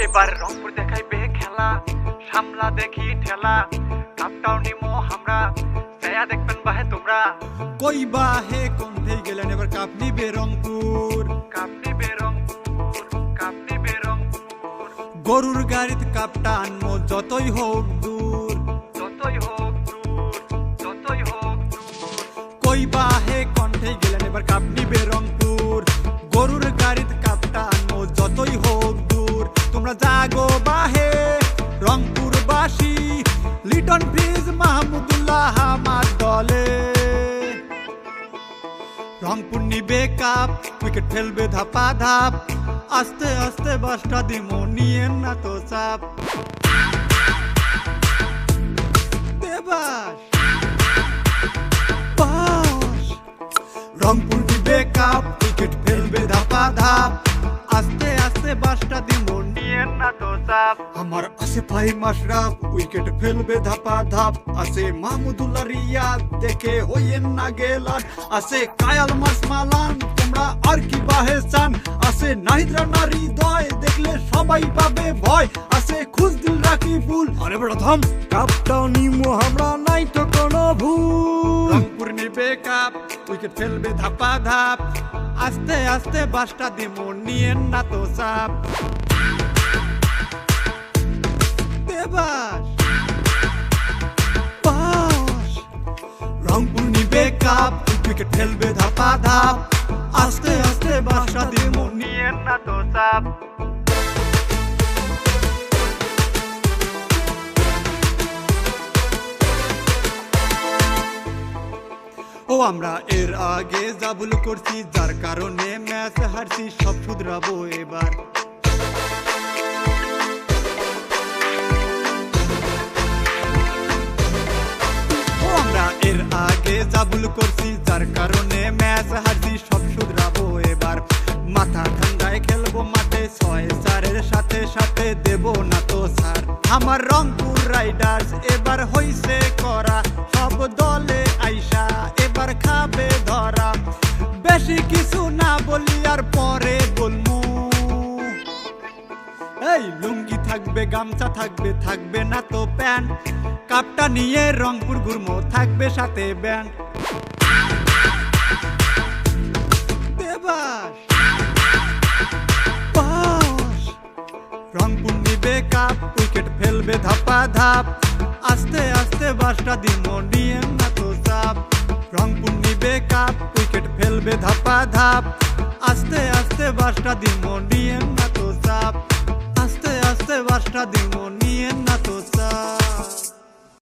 এবার রংপুর দেখাইবে খেলা, সামলা দেখি ঠেলা, কাপটাও নিমো আমরা, ছায়া দেখবেন বাহে তোমরা। কই বাহে কোনথে গেলেন এবার কাপ নিবে রংপুর, কাপ নিবে রংপুর, কাপ নিবে রংপুর। গরুর গাড়িতে কাপটা আনমো যতই হোক দূর, যতই হোক দূর, যতই হোক দূর। কই বাহে কোনথে গেলেন এবার কাপ নিবে রংপুর, গরুর গাড়িতে কাপটা আনমো যতই হোক দূর। তোমরা জাগো বাহে রংপুরবাসী, লিটন ব্রিজ মাহমুদুল্লাহ আমার দলে। রংপুর নিবে কাপ, উইকেট ফেলবে ধাপা ধাপ, আস্তে আস্তে বাসটা দিমো নিয়েন না তো চাপ। দেবাস বাস, রংপুর নিবে কাপ, উইকেট ফেলবে ধাপা ধাপ, আস্তে আস্তে বাসটা দিমো নিয়েন না তো চাপ। আমার আছে ফাহিম আশরাফ, উইকেট ফেলবে ধাপা ধাপ, আছে মাহমুদুল্লাহ রিয়াদ, দেখে হইয়েন না গেলান, আছে কায়াল মাসমালান, তোমরা আর কি বাহে চান, আছে নাহিদ রানা হৃদয়, দেখলে সবাই পাবে ভয়, আছে খুশদিল রাকিবুল, আরে প্রথম কাপটাও নিমো আমরা, নাই তো কোনো ভুল। রংপুর নিবে কাপ, উইকেট ফেলবে ধাপা ধাপ, আস্তে আস্তে বাসটা দিমো নিয়েন না তো চাপ। দেবাস বাস, রংপুর নিবে কাপ, উইকেট ফেলবে ধাপা ধাপ, আস্তে আস্তে বাসটা দিমো নিয়েন না তো চাপ। ও আমরা এর আগে যা ভুল করছি, যার কারণে ম্যাচ হারছি, সব শুধরাবো এবার। ও আমরা এর আগে যা ভুল করছি, যার কারণে ম্যাচ হারছি, সব শুধরাবো এবার। মাথা ঠান্ডায় খেলবো মাঠে, 6-4-এর সাথে সাথে দেব না তো স্যার। আমার রংপুর রাইডার্স এবার হইছে করা, সব দলে আইসা এবার খাবে ধরা। বেশি কিছু না বলি আর পরে বলমু, এই লুঙ্গি থাকবে, গামছা থাকবে, থাকবে না তো প্যান্ট, কাপটা নিয়ে রংপুর ঘুরমো, থাকবে সাথে ব্যান্ড। দেবাস বাস, রংপুর নিবে কাপ, উইকেট ফেলবে ধাপা ধাপ, আস্তে আস্তে বাসটা দিমো নিয়েন না তো চাপ। রংপুর নিবে কাপ, উইকেট ফেলবে ধাপা ধাপ, আস্তে আস্তে বাসটা দিমো নিয়েন না তো চাপ, আস্তে আস্তে বাসটা দিমো নিয়েন না তো চাপ।